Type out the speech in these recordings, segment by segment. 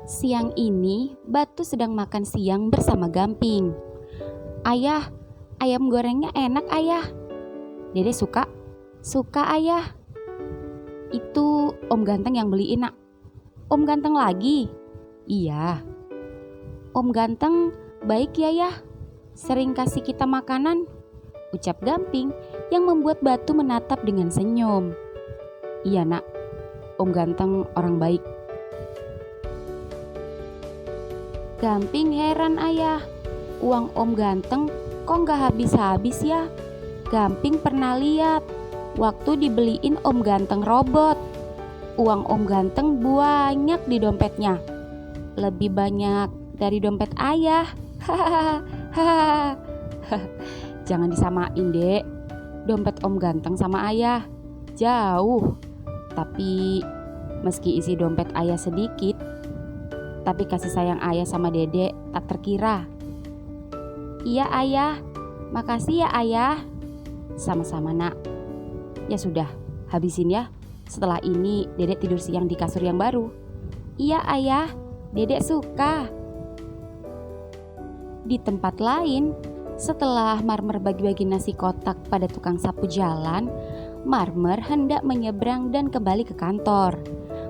Siang ini, Batu sedang makan siang bersama Gamping. Ayah, ayam gorengnya enak ayah. Dede suka? Suka ayah. Itu Om Ganteng yang beliin nak. Om Ganteng lagi? Iya. Om Ganteng baik ya yah. Sering kasih kita makanan, ucap Gamping yang membuat Batu menatap dengan senyum. Iya nak, Om Ganteng orang baik. Gamping heran ayah, uang Om Ganteng kok gak habis-habis ya? Gamping pernah lihat waktu dibeliin Om Ganteng robot. Uang Om Ganteng banyak di dompetnya, lebih banyak dari dompet ayah. Hahaha. Jangan disamain dek, dompet Om Ganteng sama ayah jauh. Tapi meski isi dompet ayah sedikit, tapi kasih sayang ayah sama dedek tak terkira. Iya ayah, makasih ya ayah. Sama-sama nak. Ya sudah, habisin ya. Setelah ini dedek tidur siang di kasur yang baru. Iya ayah, dedek suka. Di tempat lain, setelah Marmer bagi-bagi nasi kotak pada tukang sapu jalan, Marmer hendak menyeberang dan kembali ke kantor.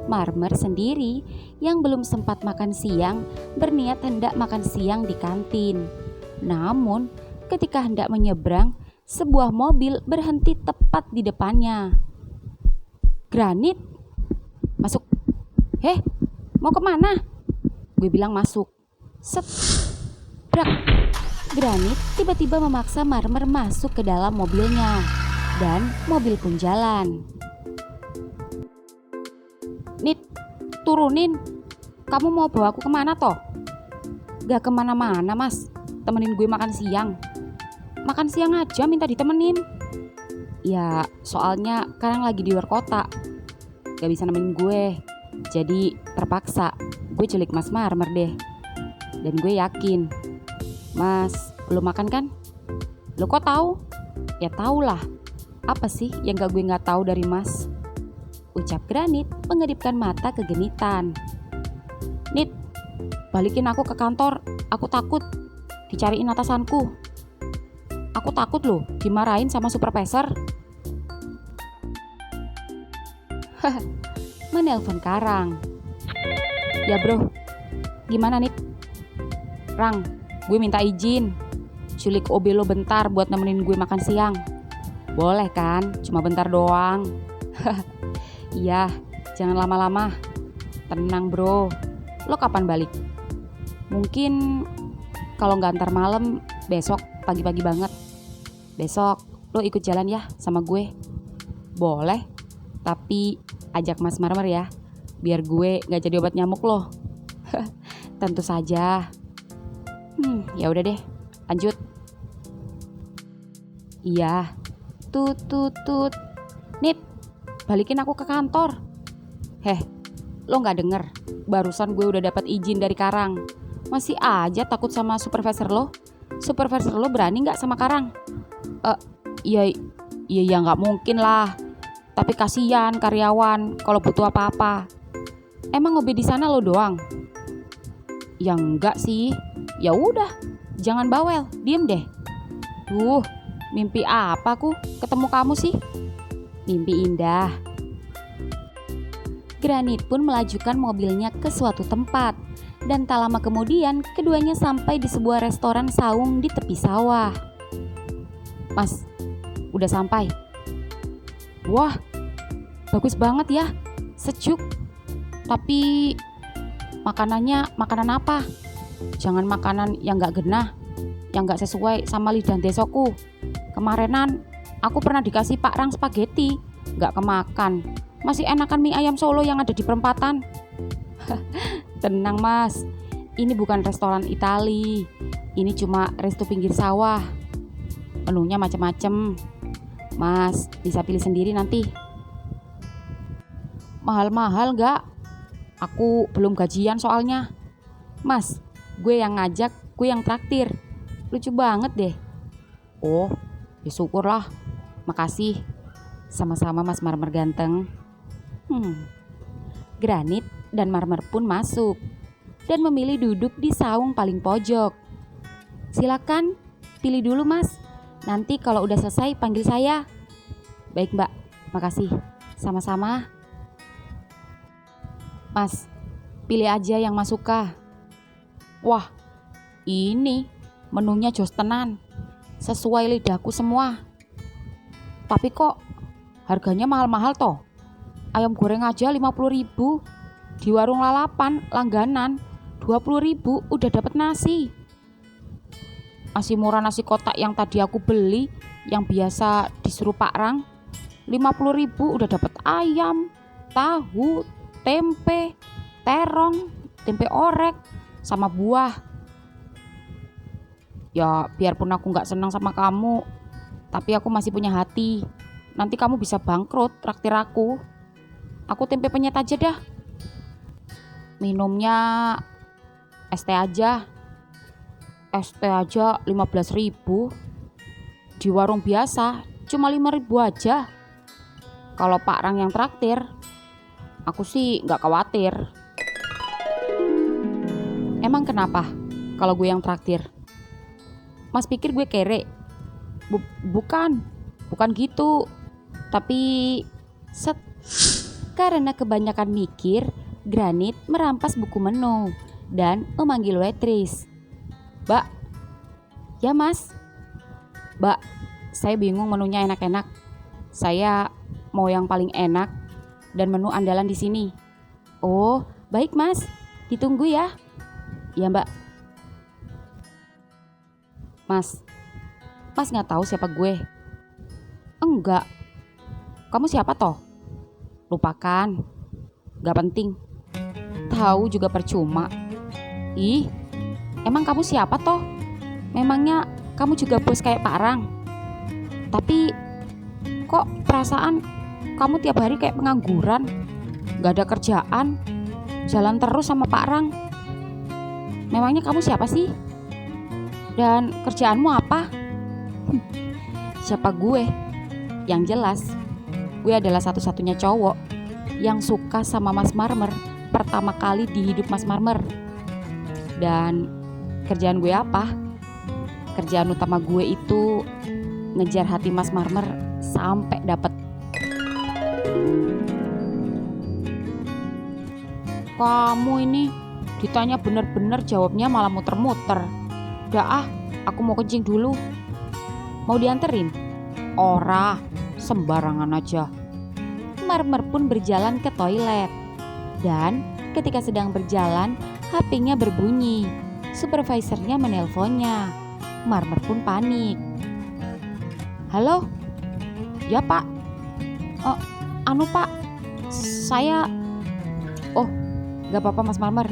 Marmer sendiri yang belum sempat makan siang berniat hendak makan siang di kantin. Namun ketika hendak menyeberang, sebuah mobil berhenti tepat di depannya. Granit, masuk. Heh, mau kemana? Gue bilang masuk. Set, brak. Granit tiba-tiba memaksa Marmer masuk ke dalam mobilnya. Dan mobil pun jalan. Nit, turunin. Kamu mau bawa aku kemana toh? Gak kemana-mana mas, temenin gue makan siang. Makan siang aja minta ditemenin. Ya soalnya sekarang lagi di luar kota, gak bisa nemenin gue. Jadi terpaksa gue culik Mas Marmer deh. Dan gue yakin Mas belum makan kan? Lo kok tahu? Ya tau lah. Apa sih yang gue gak tahu dari Mas? Ucap Granit mengedipkan mata kegenitan. Nit, balikin aku ke kantor. Aku takut dicariin atasanku. Aku takut loh dimarahin sama supervisor. Menelpon Karang. Ya bro, gimana Nit? Rang, gue minta izin culik OB lo bentar buat nemenin gue makan siang. Boleh kan? Cuma bentar doang. Iya, jangan lama-lama. Tenang bro. Lo kapan balik? Mungkin kalau nggak antar malam, besok pagi-pagi banget. Besok lo ikut jalan ya sama gue. Boleh, tapi ajak Mas Marmer ya, biar gue nggak jadi obat nyamuk lo. Tentu saja. Ya udah deh, lanjut. Iya. Tut. Nit, balikin aku ke kantor. Heh, lo gak denger? Barusan gue udah dapat izin dari Karang. Masih aja takut sama supervisor lo? Supervisor lo berani gak sama Karang? Iya gak mungkin lah. Tapi kasihan karyawan kalau butuh apa-apa. Emang OB di sana lo doang? Ya enggak sih. Ya udah, jangan bawel, diem deh. Duh, mimpi apa aku ketemu kamu sih? Mimpi indah. Granit pun melajukan mobilnya ke suatu tempat. Dan tak lama kemudian keduanya sampai di sebuah restoran saung di tepi sawah. Mas, udah sampai. Wah, bagus banget ya, sejuk. Tapi makanannya makanan apa? Jangan makanan yang gak genah, yang gak sesuai sama lidah desoku. Kemarenan aku pernah dikasih Pak Rang spaghetti, gak kemakan. Masih enakan mie ayam Solo yang ada di perempatan. Tenang mas, ini bukan restoran Itali. Ini cuma resto pinggir sawah. Menunya macem-macem. Mas bisa pilih sendiri nanti. Mahal-mahal gak? Aku belum gajian soalnya. Mas, gue yang ngajak, gue yang traktir. Lucu banget deh. Oh, ya syukurlah. Makasih. Sama-sama Mas Marmer ganteng. Granit dan Marmer pun masuk. dan memilih duduk di saung paling pojok. Silakan, pilih dulu Mas. Nanti kalau udah selesai panggil saya. Baik Mbak, makasih. Sama-sama. Mas, pilih aja yang Mas suka. Wah, ini menunya jos tenan. Sesuai lidahku semua. Tapi kok harganya mahal-mahal toh? Ayam goreng aja 50.000. Di warung lalapan langganan 20.000 udah dapat nasi. Masih murah nasi kotak yang tadi aku beli, yang biasa disuruh Pak Rang. 50.000 udah dapat ayam, tahu, tempe, terong, tempe orek, sama buah. Ya biarpun aku gak senang sama kamu, tapi aku masih punya hati. Nanti kamu bisa bangkrut traktir aku. Aku tempe penyet aja dah. Minumnya es teh aja. Es teh aja 15.000. Di warung biasa cuma 5.000 aja. Kalau Pak Rang yang traktir, aku sih gak khawatir. Emang kenapa kalau gue yang traktir? Mas pikir gue kere? Bukan gitu. Tapi karena kebanyakan mikir, Granit merampas buku menu dan memanggil waitress. Mbak, ya Mas. Mbak, saya bingung menunya enak-enak. Saya mau yang paling enak dan menu andalan di sini. Oh, baik Mas. Ditunggu ya. Ya Mbak. Mas nggak tahu siapa gue? Enggak. Kamu siapa toh? Lupakan. Gak penting. Tahu juga percuma. Ih, emang kamu siapa toh? Memangnya kamu juga bos kayak Pak Rang? Tapi kok perasaan kamu tiap hari kayak pengangguran, gak ada kerjaan, jalan terus sama Pak Rang. Memangnya kamu siapa sih? Dan kerjaanmu apa? Siapa gue? Yang jelas, gue adalah satu-satunya cowok yang suka sama Mas Marmer pertama kali di hidup Mas Marmer. Dan kerjaan gue apa? Kerjaan utama gue itu ngejar hati Mas Marmer sampai dapet. Kamu ini ditanya bener-bener jawabnya malah muter-muter. Udah aku mau kencing dulu. Mau dianterin? Ora, sembarangan aja. Marmer pun berjalan ke toilet. Dan ketika sedang berjalan, HP-nya berbunyi. Supervisornya menelponnya. Marmer pun panik. Halo? Ya Pak. Pak, saya... Oh, gak apa-apa Mas Marmer.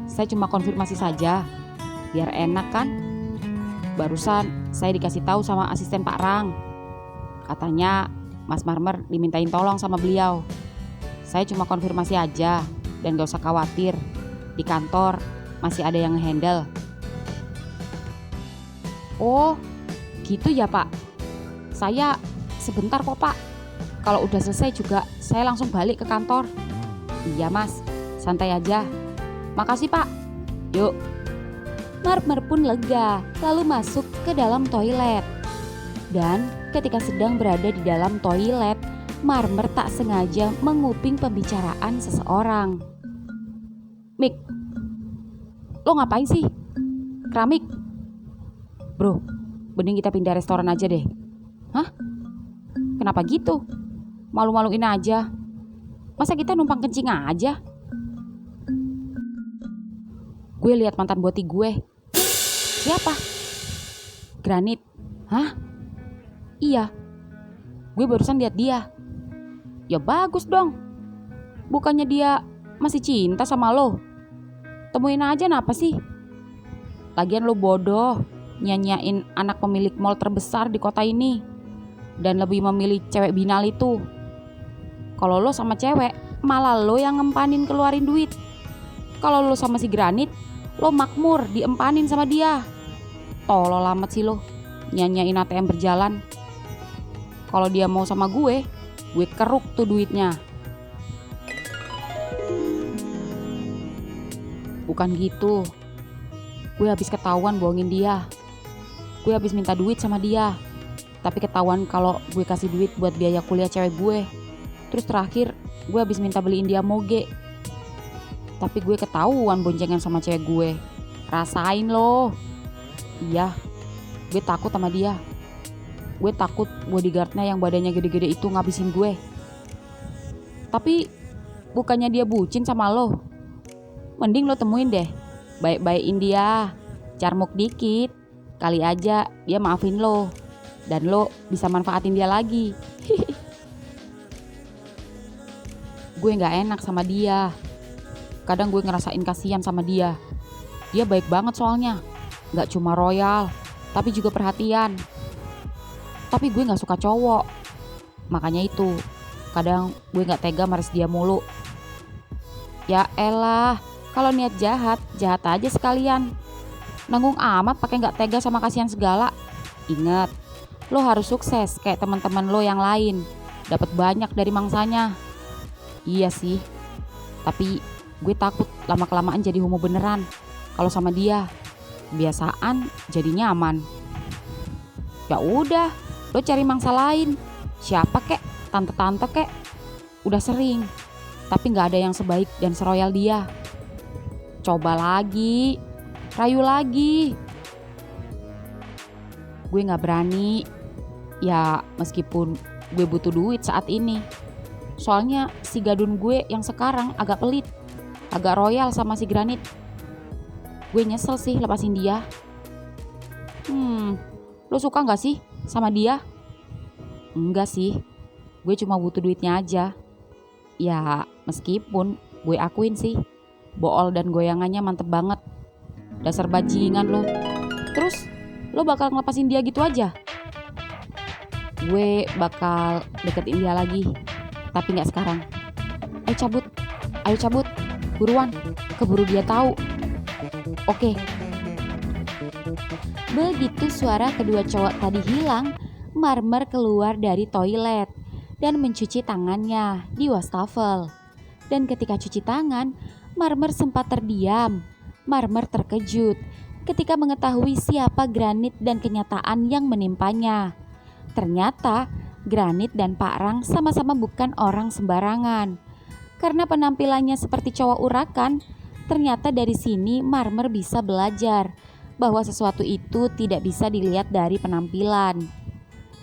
Saya cuma konfirmasi saja. Biar enak kan? Barusan saya dikasih tahu sama asisten Pak Rang. Katanya Mas Marmer dimintain tolong sama beliau. Saya cuma konfirmasi aja dan gak usah khawatir. Di kantor masih ada yang ngehandle. Oh, gitu ya Pak. Saya sebentar kok Pak. Kalau udah selesai juga saya langsung balik ke kantor. Iya Mas, santai aja. Makasih Pak. Yuk. Marmer pun lega, lalu masuk ke dalam toilet. Dan ketika sedang berada di dalam toilet, Marmer tak sengaja menguping pembicaraan seseorang. Mik, lo ngapain sih? Keramik. Bro, mending kita pindah restoran aja deh. Hah? Kenapa gitu? Malu-maluin aja. Masa kita numpang kencing aja? Gue lihat mantan boti gue. Siapa? Granit. Hah? Iya. Gue barusan lihat dia. Ya bagus dong. Bukannya dia masih cinta sama lo? Temuin aja napa sih? Lagian lo bodoh nyanyain anak pemilik mall terbesar di kota ini dan lebih memilih cewek binal itu. Kalau lo sama cewek, malah lo yang ngempanin keluarin duit. Kalau lo sama si Granit, lo makmur diempanin sama dia. Tolol amat sih lo, nyanyain ATM berjalan. Kalau dia mau sama gue keruk tuh duitnya. Bukan gitu. Gue habis ketahuan bohongin dia. Gue habis minta duit sama dia. Tapi ketahuan kalau gue kasih duit buat biaya kuliah cewek gue. Terus terakhir gue habis minta beliin dia moge. Tapi gue ketahuan boncengan sama cewek gue. Rasain loh. Iya, gue takut sama dia. Gue takut bodyguardnya yang badannya gede-gede itu ngabisin gue. Tapi bukannya dia bucin sama lo. Mending lo temuin deh. Baik-baikin dia. Carmuk dikit. Kali aja dia maafin lo. Dan lo bisa manfaatin dia lagi. Gue gak enak sama dia. Kadang gue ngerasain kasihan sama dia. Dia baik banget soalnya. Gak cuma royal, tapi juga perhatian. Tapi gue gak suka cowok. Makanya itu, kadang gue gak tega maris dia mulu. Ya elah, kalau niat jahat, jahat aja sekalian. Nanggung amat pakai gak tega sama kasihan segala. Ingat, lo harus sukses kayak teman-teman lo yang lain. Dapat banyak dari mangsanya. Iya sih, tapi gue takut lama-kelamaan jadi homo beneran. Kalau sama dia, kebiasaan jadi nyaman. Ya udah, lo cari mangsa lain. Siapa kek, tante-tante kek. Udah sering, tapi gak ada yang sebaik dan seroyal dia. Coba lagi, rayu lagi. Gue gak berani. Ya meskipun gue butuh duit saat ini. Soalnya si gadun gue yang sekarang agak pelit. Agak royal sama si Granit. Gue nyesel sih lepasin dia. Lo suka gak sih sama dia? Enggak sih, gue cuma butuh duitnya aja. Ya meskipun gue akuin sih, bool dan goyangannya mantep banget. Dasar bajingan lo. Terus lo bakal ngelepasin dia gitu aja? Gue bakal deketin dia lagi, tapi gak sekarang. Ayo cabut, buruan, keburu dia tahu. Oke. Begitu suara kedua cowok tadi hilang, Marmer keluar dari toilet dan mencuci tangannya di wastafel. Dan ketika cuci tangan, Marmer sempat terdiam. Marmer terkejut ketika mengetahui siapa Granit dan kenyataan yang menimpanya. Ternyata Granit dan Pak Rang sama-sama bukan orang sembarangan. Karena penampilannya seperti cowok urakan, ternyata dari sini Marmer bisa belajar bahwa sesuatu itu tidak bisa dilihat dari penampilan.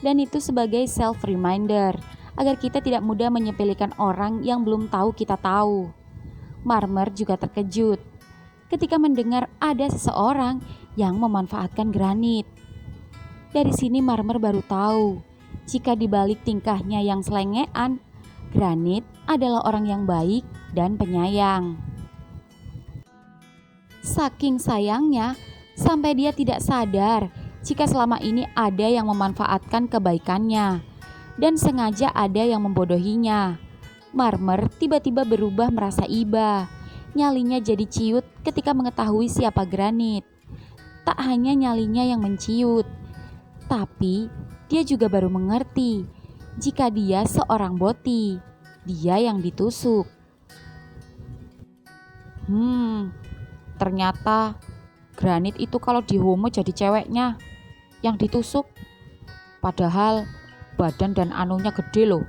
Dan itu sebagai self reminder agar kita tidak mudah menyepelekan orang yang belum tahu kita tahu. Marmer juga terkejut ketika mendengar ada seseorang yang memanfaatkan Granit. Dari sini Marmer baru tahu jika di balik tingkahnya yang selengean, Granit adalah orang yang baik dan penyayang. Saking sayangnya, sampai dia tidak sadar jika selama ini ada yang memanfaatkan kebaikannya dan sengaja ada yang membodohinya. Marmer tiba-tiba berubah merasa iba. Nyalinya jadi ciut ketika mengetahui siapa Granit. Tak hanya nyalinya yang menciut, tapi dia juga baru mengerti jika dia seorang boti. Dia yang ditusuk. Ternyata Granit itu kalau dihomo jadi ceweknya yang ditusuk. Padahal badan dan anunya gede loh.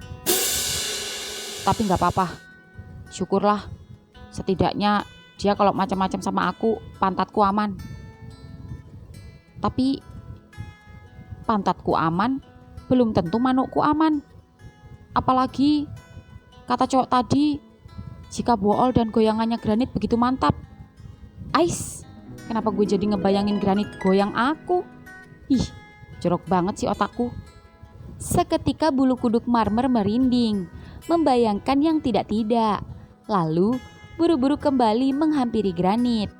Tapi gak apa-apa. Syukurlah. Setidaknya dia kalau macam-macam sama aku, pantatku aman. Tapi pantatku aman, belum tentu manukku aman. Apalagi kata cowok tadi, jika bool dan goyangannya Granit begitu mantap. Ais, kenapa gue jadi ngebayangin Granit goyang aku? Ih, jorok banget sih otakku. Seketika bulu kuduk Marmer merinding, membayangkan yang tidak-tidak. Lalu buru-buru kembali menghampiri Granit.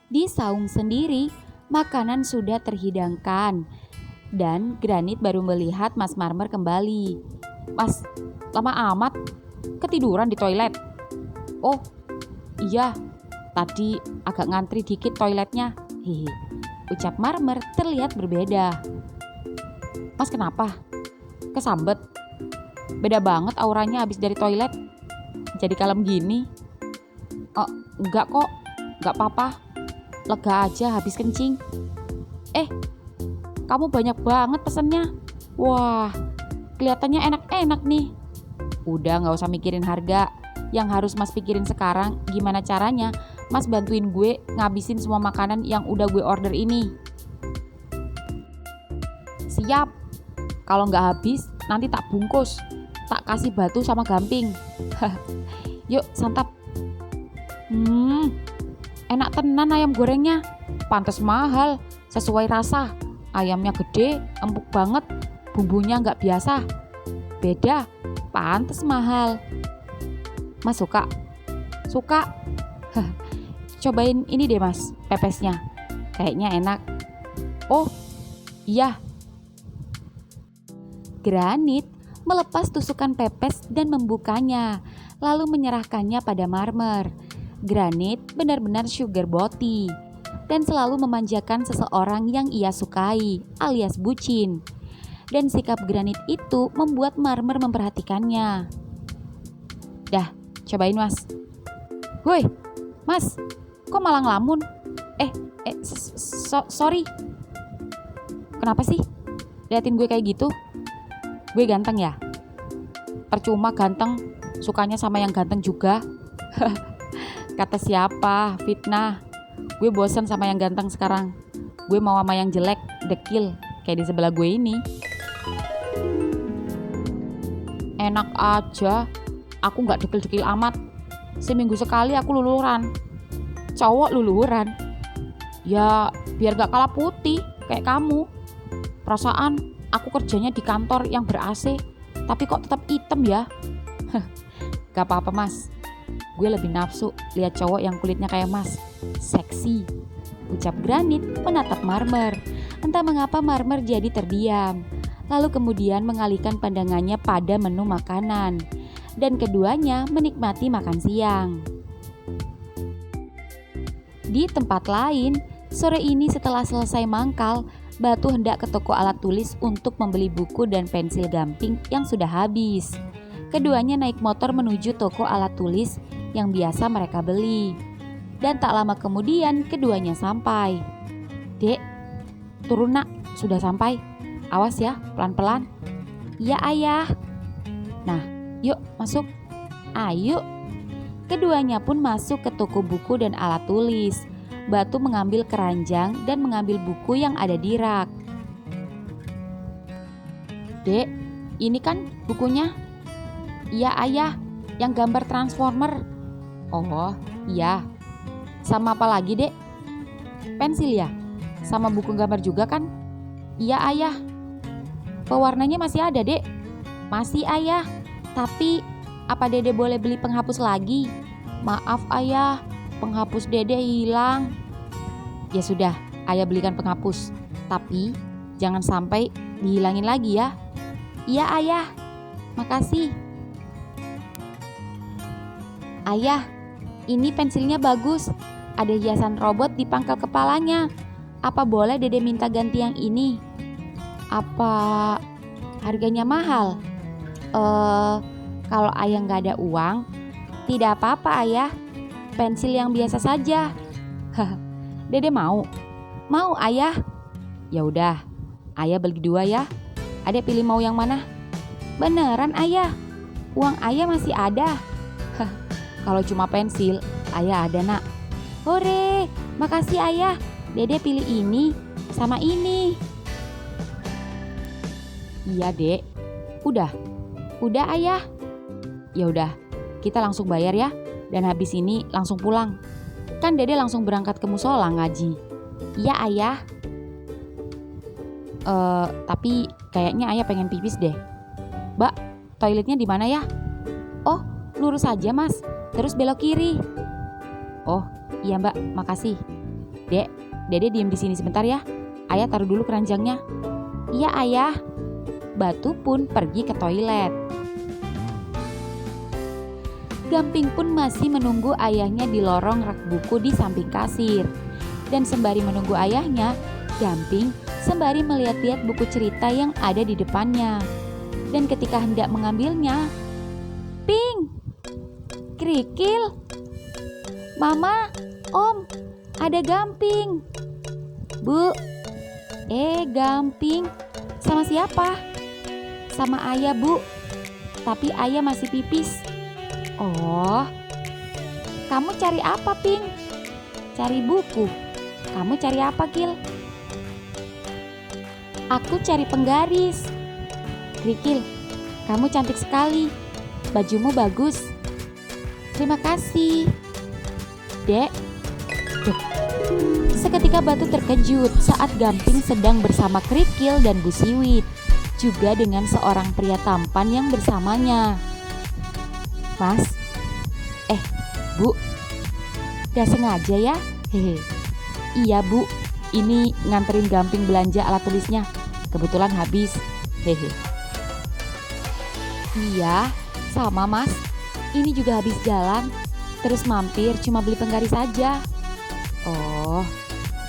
Di saung sendiri, makanan sudah terhidangkan. Dan Granit baru melihat Mas Marmer kembali. Mas, lama amat? Ketiduran di toilet? Oh, iya, tadi agak ngantri dikit toiletnya. Hehe, ucap Marmer terlihat berbeda. Mas kenapa? Kesambet? Beda banget auranya habis dari toilet. Jadi kalem gini. Oh, enggak kok, enggak apa-apa. Lega aja habis kencing. Kamu banyak banget pesennya. Wah, kelihatannya enak-enak nih. Udah gak usah mikirin harga. Yang harus Mas pikirin sekarang gimana caranya Mas bantuin gue ngabisin semua makanan yang udah gue order ini. Siap. Kalau gak habis nanti tak bungkus. Tak kasih batu sama gamping. Yuk santap. Enak tenan ayam gorengnya. Pantes mahal, sesuai rasa. Ayamnya gede, empuk banget. Bumbunya gak biasa. Beda, pantes mahal. Mas suka? Suka. Cobain ini deh Mas, pepesnya. Kayaknya enak. Oh, iya. Granit melepas tusukan pepes dan membukanya, lalu menyerahkannya pada Marmer. Granit benar-benar sugar boti dan selalu memanjakan seseorang yang ia sukai, alias bucin. Dan sikap Granit itu membuat Marmer memperhatikannya. Dah, cobain Mas. Woi, Mas, kok malah ngelamun? Sorry. Kenapa sih? Liatin gue kayak gitu? Gue ganteng ya? Percuma ganteng, sukanya sama yang ganteng juga. Kata siapa? Fitnah. Gue bosan sama yang ganteng sekarang. Gue mau sama yang jelek, dekil, kayak di sebelah gue ini. Enak aja, aku gak dekil-dekil amat. Seminggu sekali aku luluran. Cowok luluran. Ya biar gak kalah putih kayak kamu. Perasaan aku kerjanya di kantor yang ber-AC, tapi kok tetap hitam ya. Gak apa-apa Mas, gue lebih nafsu lihat cowok yang kulitnya kayak Mas. Seksi, ucap Granit menatap Marmer. Entah mengapa Marmer jadi terdiam, lalu kemudian mengalihkan pandangannya pada menu makanan, dan keduanya menikmati makan siang. Di tempat lain, sore ini setelah selesai mangkal, Batu hendak ke toko alat tulis untuk membeli buku dan pensil gamping yang sudah habis. Keduanya naik motor menuju toko alat tulis yang biasa mereka beli. Dan tak lama kemudian keduanya sampai. Dek, turun nak, sudah sampai. Awas ya, pelan-pelan. Ya ayah. Nah, yuk masuk. Ayo. Keduanya pun masuk ke toko buku dan alat tulis. Batu mengambil keranjang dan mengambil buku yang ada di rak. Dek, ini kan bukunya? Iya ayah, yang gambar Transformer. Oh iya. Sama apa lagi dek? Pensil ya? Sama buku gambar juga kan? Iya ayah. Pewarnanya masih ada dek? Masih ayah. Tapi apa dede boleh beli penghapus lagi? Maaf ayah, penghapus dede hilang. Ya sudah, ayah belikan penghapus. Tapi jangan sampai dihilangin lagi ya. Iya ayah, makasih. Ayah, ini pensilnya bagus. Ada hiasan robot di pangkal kepalanya. Apa boleh dede minta ganti yang ini? Apa harganya mahal? Kalau ayah nggak ada uang, tidak apa-apa ayah. Pensil yang biasa saja. Dede mau? Mau ayah? Ya udah, ayah beli 2 ya. Adek pilih mau yang mana? Beneran ayah? Uang ayah masih ada. Kalau cuma pensil, ayah ada nak. Hore, makasih ayah. Dede pilih ini sama ini. Iya dek. Udah ayah. Ya udah, kita langsung bayar ya. Dan habis ini langsung pulang. Kan dede langsung berangkat ke musola ngaji. Iya ayah. Tapi kayaknya ayah pengen pipis deh. Mbak, toiletnya di mana ya? Oh, lurus aja mas. Terus belok kiri. Oh, iya mbak, makasih. Dek, dede diem di sini sebentar ya. Ayah taruh dulu keranjangnya. Iya ayah. Batu pun pergi ke toilet. Gamping pun masih menunggu ayahnya di lorong rak buku di samping kasir. Dan sembari menunggu ayahnya, Gamping sembari melihat-lihat buku cerita yang ada di depannya. Dan ketika hendak mengambilnya, ping! Kerikil! Mama, Om, ada Gamping. Bu, Gamping. Sama siapa? Sama ayah, Bu. Tapi ayah masih pipis. Oh, kamu cari apa, Ping? Cari buku. Kamu cari apa, Kil? Aku cari penggaris. Krikil, kamu cantik sekali. Bajumu bagus. Terima kasih. Dek. Duh. Seketika Batu terkejut saat Gamping sedang bersama Krikil dan Bu Siwit, juga dengan seorang pria tampan yang bersamanya. Mas, Bu, gak sengaja ya? Hehe. Iya Bu, ini nganterin Gamping belanja alat tulisnya. Kebetulan habis. Hehe. Iya, sama Mas. Ini juga habis jalan. Terus mampir cuma beli penggaris saja. Oh,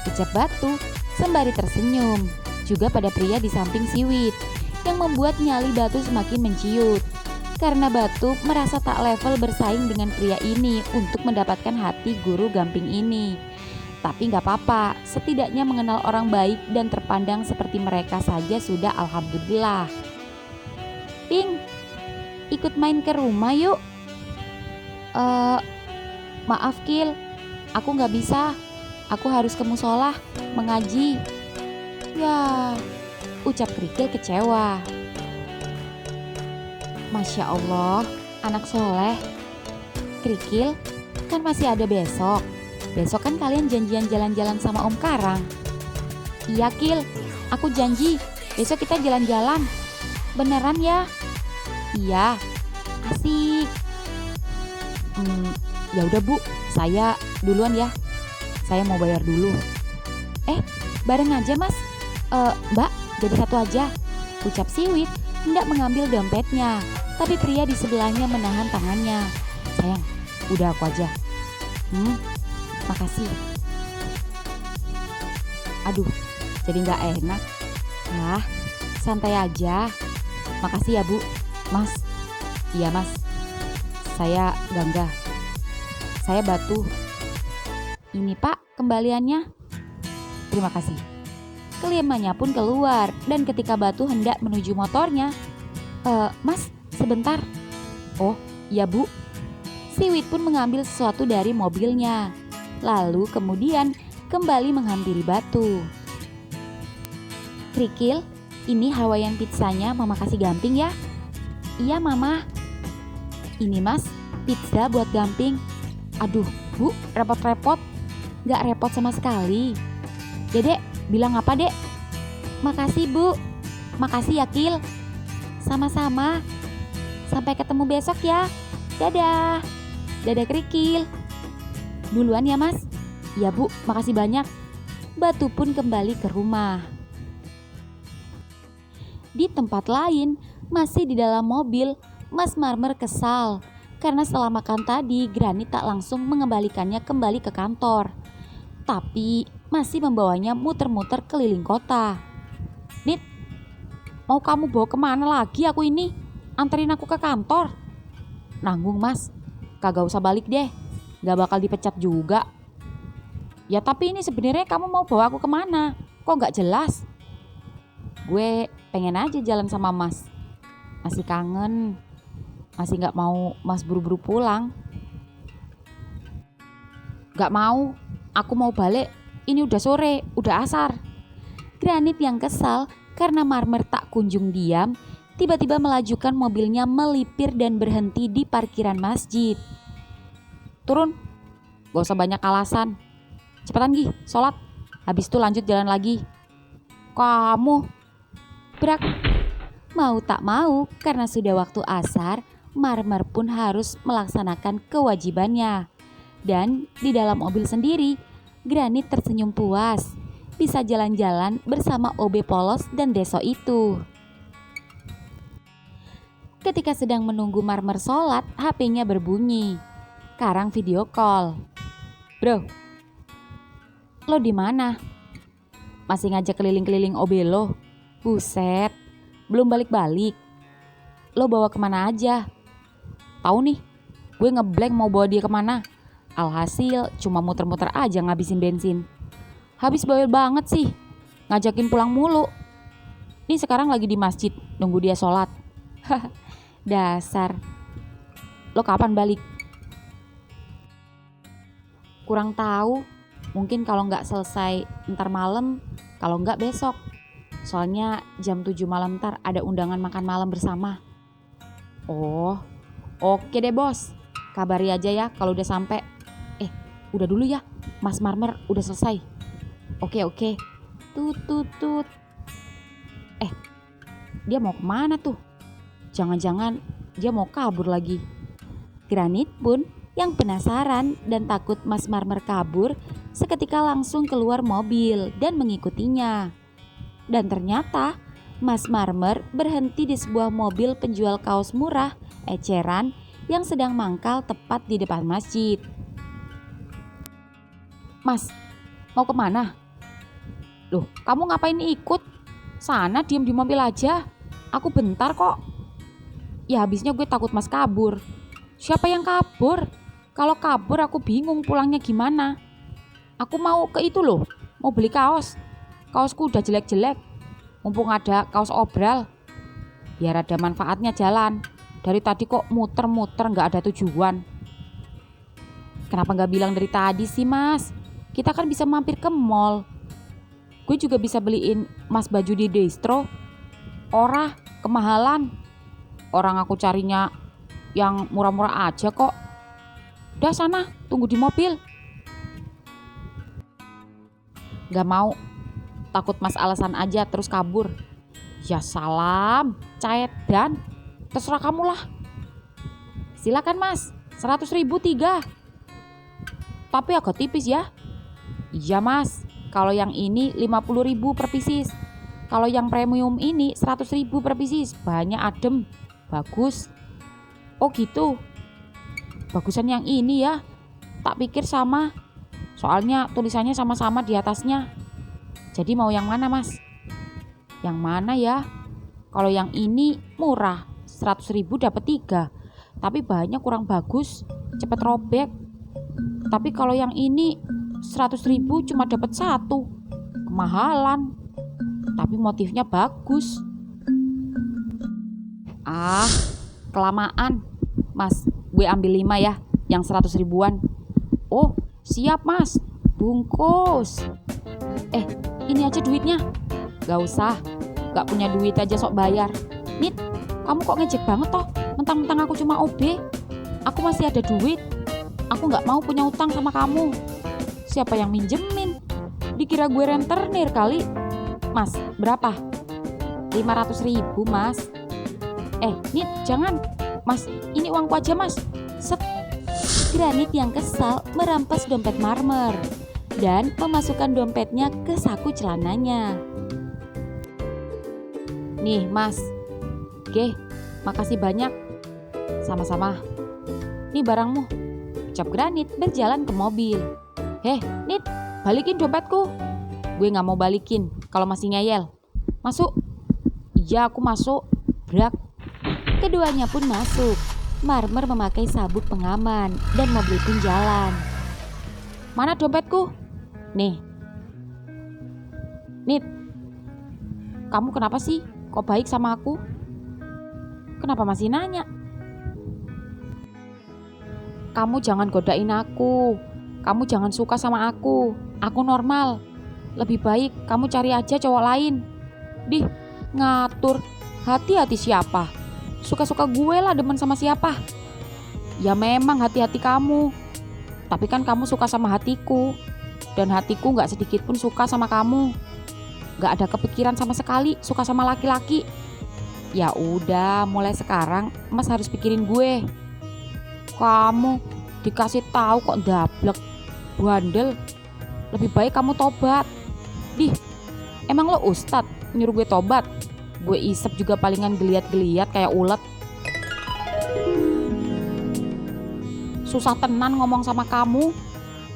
ucap Batu sembari tersenyum. Juga pada pria di samping Siwit, yang membuat nyali Batu semakin menciut. Karena Batu merasa tak level bersaing dengan pria ini untuk mendapatkan hati guru Gamping ini. Tapi gak apa-apa, setidaknya mengenal orang baik dan terpandang seperti mereka saja sudah alhamdulillah. Ping, ikut main ke rumah yuk. Maaf Kil, aku gak bisa. Aku harus ke musola, mengaji. Ya, ucap Krikil kecewa. Masya Allah, anak soleh. Krikil, kan masih ada besok. Besok kan kalian janjian jalan-jalan sama Om Karang. Iya Kil, aku janji besok kita jalan-jalan. Beneran ya? Iya, asik. Ya udah Bu, saya duluan ya. Saya mau bayar dulu. Bareng aja Mas. Mbak, jadi satu aja. Ucap Siwit hendak mengambil dompetnya, tapi pria di sebelahnya menahan tangannya. Sayang, udah aku aja. Makasih. Aduh, jadi gak enak. Santai aja. Makasih ya Bu. Mas. Iya Mas. Saya Gangga. Saya Batu. Ini Pak kembaliannya. Terima kasih. Kelimannya pun keluar dan ketika Batu hendak menuju motornya. Mas, sebentar. Oh, iya Bu. Siwit pun mengambil sesuatu dari mobilnya. Lalu kemudian kembali menghampiri Batu. Krikil, ini Hawaiian pizzanya Mama kasih Gamping ya. Iya Mama. Ini Mas, pizza buat Gamping. Aduh Bu, repot-repot. Gak repot sama sekali. Dedek, bilang apa Dek? Makasih Bu. Makasih ya Kil. Sama-sama. Sampai ketemu besok ya. Dadah. Dadah Krikil. Duluan ya Mas. Ya Bu, makasih banyak. Batu pun kembali ke rumah. Di tempat lain, masih di dalam mobil, Mas Marmer kesal karena setelah makan tadi Granit tak langsung mengembalikannya kembali ke kantor, tapi masih membawanya muter-muter keliling kota. Nit, mau kamu bawa kemana lagi aku ini? Anterin aku ke kantor. Nanggung Mas, kagak usah balik deh, gak bakal dipecat juga. Ya tapi ini sebenarnya kamu mau bawa aku kemana? Kok gak jelas? Gue pengen aja jalan sama Mas. Masih kangen. Masih gak mau Mas buru-buru pulang. Gak mau, aku mau balik. Ini udah sore, udah asar. Granit yang kesal karena Marmer tak kunjung diam, tiba-tiba melajukan mobilnya melipir dan berhenti di parkiran masjid. Turun, gak usah banyak alasan. Cepetan Gi, sholat. Habis itu lanjut jalan lagi. Kamu brak. Mau tak mau, karena sudah waktu asar, Marmer pun harus melaksanakan kewajibannya. Dan di dalam mobil sendiri, Granit tersenyum puas. Bisa jalan-jalan bersama OB polos dan Deso itu. Ketika sedang menunggu Marmer sholat, HP-nya berbunyi. Karang video call. Bro, lo di mana? Masih ngajak keliling-keliling OB lo? Buset, belum balik-balik. Lo bawa kemana aja? Tahu nih, gue ngeblank mau bawa dia kemana. Alhasil cuma muter-muter aja ngabisin bensin. Habis bawel banget sih, ngajakin pulang mulu. Nih sekarang lagi di masjid, nunggu dia sholat. Dasar. Lo kapan balik? Kurang tahu, mungkin kalau nggak selesai ntar malam, kalau nggak besok. Soalnya jam 7 malam ntar ada undangan makan malam bersama. Oh, oke deh bos. Kabari aja ya kalau udah sampai. Udah dulu ya, Mas Marmer udah selesai. Oke. Tut. Dia mau kemana tuh? Jangan-jangan dia mau kabur lagi. Granit pun yang penasaran dan takut Mas Marmer kabur seketika langsung keluar mobil dan mengikutinya. Dan ternyata Mas Marmer berhenti di sebuah mobil penjual kaos murah eceran yang sedang mangkal tepat di depan masjid. Mas, mau kemana? Loh, kamu ngapain ikut? Sana diem di mobil aja. Aku bentar kok. Ya habisnya gue takut Mas kabur. Siapa yang kabur? Kalau kabur aku bingung pulangnya gimana. Aku mau ke itu loh, mau beli kaos. Kaosku udah jelek-jelek. Mumpung ada kaos obral. Biar ada manfaatnya jalan. Dari tadi kok muter-muter gak ada tujuan. Kenapa gak bilang dari tadi sih Mas? Kita kan bisa mampir ke mall. Gue juga bisa beliin Mas baju di distro. Ora, kemahalan. Orang aku carinya yang murah-murah aja kok. Udah sana, tunggu di mobil. Gak mau. Takut Mas alasan aja terus kabur. Ya salam, caedan. Terserah kamu lah. Silakan Mas, 100.000 3. Tapi agak tipis ya. Iya Mas, kalau yang ini 50.000 per pieces. Kalau yang premium ini 100.000 per pieces. Banyak adem, bagus. Oh gitu. Bagusan yang ini ya. Tak pikir sama. Soalnya tulisannya sama-sama di atasnya. Jadi mau yang mana Mas? Yang mana ya? Kalau yang ini murah, 100.000 dapat 3. Tapi banyak kurang bagus, cepet robek. Tapi kalau yang ini 100.000 cuma dapat 1. Kemahalan. Tapi motifnya bagus. Ah, kelamaan. Mas, gue ambil 5 ya, yang 100 ribuan. Oh, siap Mas. Bungkus. Ini aja duitnya. Gak usah, gak punya duit aja sok bayar. Nit, kamu kok ngejek banget toh? Mentang-mentang aku cuma OB. Aku masih ada duit. Aku gak mau punya utang sama kamu. Siapa yang minjemin? Dikira gue rentenir kali. Mas, berapa? 500.000 Mas. Nit, jangan. Mas, ini uangku aja Mas. Set. Granit yang kesal merampas dompet Marmer dan memasukkan dompetnya ke saku celananya. Nih Mas. Oke, makasih banyak. Sama-sama. Nih barangmu. Ucap Granit berjalan ke mobil. Nit, balikin dompetku. Gue gak mau balikin kalau masih ngeyel. Masuk. Iya aku masuk. Brak. Keduanya pun masuk. Marmer memakai sabuk pengaman dan mobil pun jalan. Mana dompetku? Nih. Nit, kamu kenapa sih? Kok baik sama aku? Kenapa masih nanya? Kamu jangan godain aku. Kamu jangan suka sama aku. Aku normal. Lebih baik kamu cari aja cowok lain. Dih, ngatur. Hati-hati siapa? Suka-suka gue lah demen sama siapa. Ya memang hati-hati kamu. Tapi kan kamu suka sama hatiku. Dan hatiku gak sedikit pun suka sama kamu. Gak ada kepikiran sama sekali suka sama laki-laki. Ya udah, mulai sekarang Mas harus pikirin gue. Kamu dikasih tahu kok dablek. Bandel. Lebih baik kamu tobat. Dih, emang lo ustad nyuruh gue tobat? Gue isep juga palingan geliat-geliat kayak ulet. Susah tenan ngomong sama kamu.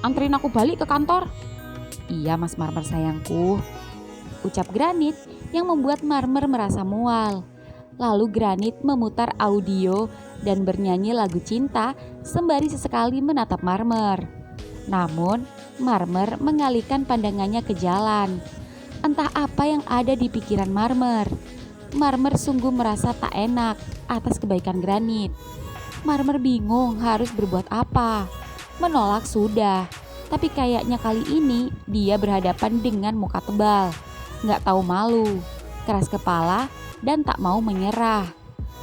Anterin aku balik ke kantor. Iya Mas Marmer sayangku, ucap Granit yang membuat Marmer merasa mual. Lalu Granit memutar audio dan bernyanyi lagu cinta sembari sesekali menatap Marmer. Namun, Marmer mengalihkan pandangannya ke jalan. Entah apa yang ada di pikiran Marmer. Marmer sungguh merasa tak enak atas kebaikan Granit. Marmer bingung harus berbuat apa. Menolak sudah, tapi kayaknya kali ini dia berhadapan dengan muka tebal. Nggak tahu malu, keras kepala, dan tak mau menyerah.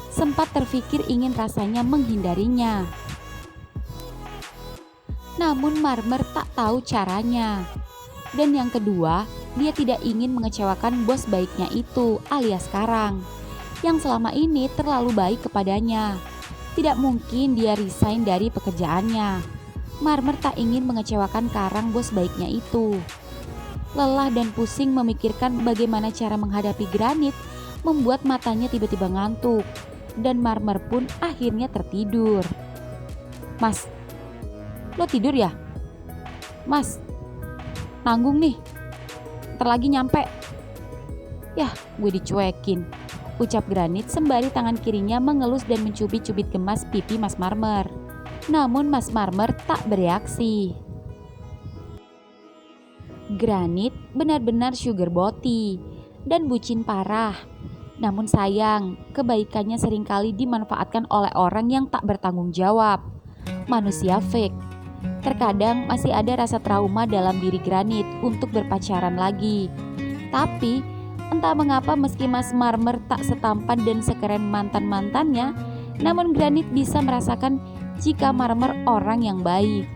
Sempat terfikir ingin rasanya menghindarinya. Namun Marmer tak tahu caranya. Dan yang kedua, dia tidak ingin mengecewakan bos baiknya itu alias Karang, yang selama ini terlalu baik kepadanya. Tidak mungkin dia resign dari pekerjaannya. Marmer tak ingin mengecewakan Karang bos baiknya itu. Lelah dan pusing memikirkan bagaimana cara menghadapi Granit membuat matanya tiba-tiba ngantuk. Dan Marmer pun akhirnya tertidur. "Mas, lo tidur ya? Mas, nanggung nih. Ntar lagi nyampe." "Yah, gue dicuekin," ucap Granit sembari tangan kirinya mengelus dan mencubit-cubit gemas pipi Mas Marmer. Namun Mas Marmer tak bereaksi. Granit benar-benar sugar boti dan bucin parah. Namun sayang, kebaikannya seringkali dimanfaatkan oleh orang yang tak bertanggung jawab. Manusia fake. Terkadang masih ada rasa trauma dalam diri Granit untuk berpacaran lagi. Tapi entah mengapa meski Mas Marmer tak setampan dan sekeren mantan-mantannya, namun Granit bisa merasakan jika Marmer orang yang baik.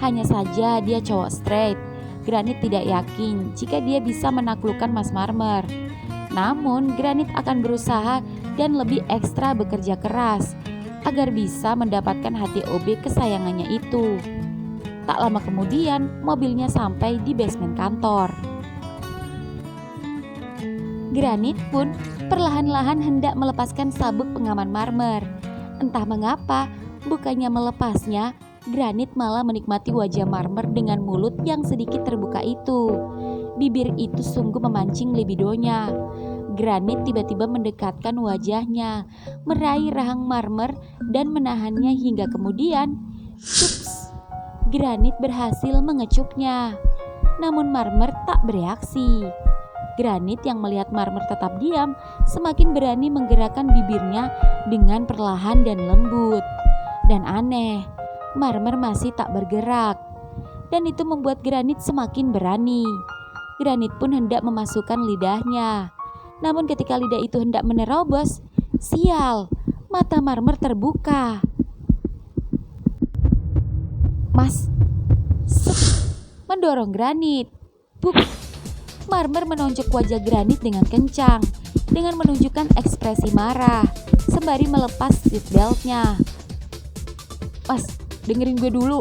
Hanya saja dia cowok straight. Granit tidak yakin jika dia bisa menaklukkan Mas Marmer. Namun Granit akan berusaha dan lebih ekstra bekerja keras agar bisa mendapatkan hati OB kesayangannya itu. Tak lama kemudian mobilnya sampai di basement kantor. Granit pun perlahan-lahan hendak melepaskan sabuk pengaman Marmer. Entah mengapa, bukannya melepasnya, Granit malah menikmati wajah Marmer dengan mulut yang sedikit terbuka itu. Bibir itu sungguh memancing libidonya. Granit tiba-tiba mendekatkan wajahnya, meraih rahang Marmer dan menahannya hingga kemudian, cups, Granit berhasil mengecupnya. Namun Marmer tak bereaksi. Granit yang melihat Marmer tetap diam, semakin berani menggerakkan bibirnya dengan perlahan dan lembut. Dan aneh, Marmer masih tak bergerak. Dan itu membuat Granit semakin berani. Granit pun hendak memasukkan lidahnya. Namun ketika lidah itu hendak menerobos, sial, mata Marmer terbuka. "Mas," mendorong Granit. Buk. Marmer menonjok wajah Granit dengan kencang, dengan menunjukkan ekspresi marah, sembari melepas seatbeltnya. "Mas, dengerin gue dulu.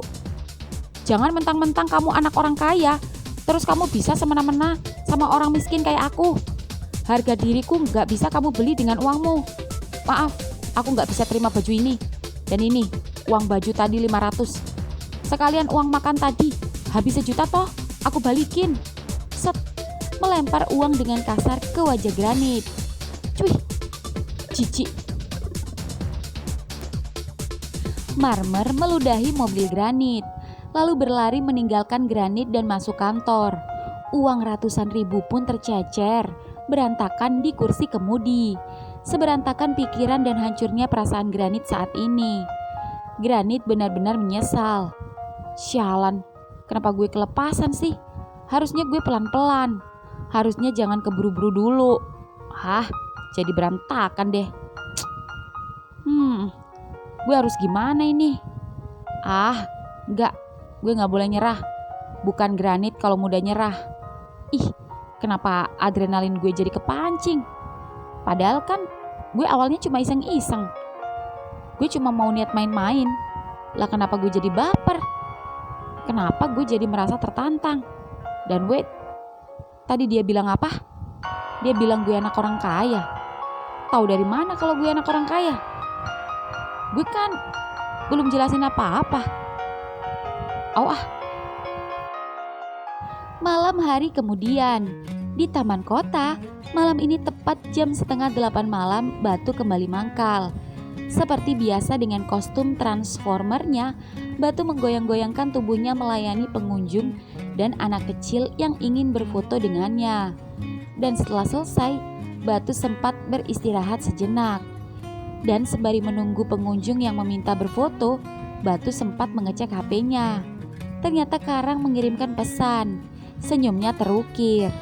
Jangan mentang-mentang kamu anak orang kaya, terus kamu bisa semena-mena sama orang miskin kayak aku. Harga diriku gak bisa kamu beli dengan uangmu. Maaf, aku gak bisa terima baju ini. Dan ini, uang baju tadi 500. Sekalian uang makan tadi, habis 1 juta toh, aku balikin." Set, melempar uang dengan kasar ke wajah Granit. "Cuy, jijik." Marmer meludahi mobil Granit, lalu berlari meninggalkan Granit dan masuk kantor. Uang ratusan ribu pun tercecer, berantakan di kursi kemudi. Seberantakan pikiran dan hancurnya perasaan Granit saat ini. Granit benar-benar menyesal. Sialan, kenapa gue kelepasan sih? Harusnya gue pelan-pelan. Harusnya jangan keburu-buru dulu. Jadi berantakan deh. Gue harus gimana ini? Enggak, gue gak boleh nyerah. Bukan Granit kalau mudah nyerah. Kenapa adrenalin gue jadi kepancing? Padahal kan gue awalnya cuma iseng-iseng. Gue cuma mau niat main-main. Lah kenapa gue jadi baper? Kenapa gue jadi merasa tertantang? Dan wait, tadi dia bilang apa? Dia bilang gue anak orang kaya. Tahu dari mana kalau gue anak orang kaya? Gue kan belum jelasin apa-apa. Malam hari kemudian, di taman kota, malam ini tepat jam 7:30 malam, Batu kembali mangkal. Seperti biasa dengan kostum transformernya, Batu menggoyang-goyangkan tubuhnya melayani pengunjung dan anak kecil yang ingin berfoto dengannya. Dan setelah selesai, Batu sempat beristirahat sejenak. Dan sembari menunggu pengunjung yang meminta berfoto, Batu sempat mengecek HP-nya. Ternyata Karang mengirimkan pesan. Senyumnya terukir.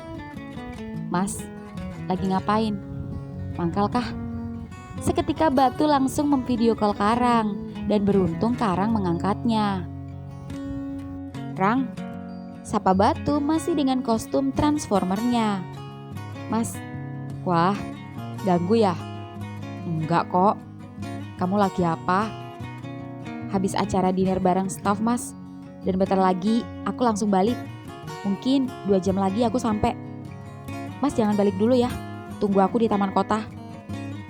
"Mas, lagi ngapain? Mangkal kah?" Seketika Batu langsung memvideo call Karang dan beruntung Karang mengangkatnya. "Rang," sapa Batu masih dengan kostum transformernya. "Mas, wah, ganggu ya?" "Enggak kok, kamu lagi apa?" "Habis acara dinner bareng staff mas, dan bentar lagi aku langsung balik. Mungkin 2 jam lagi aku sampai. Mas jangan balik dulu ya, tunggu aku di taman kota."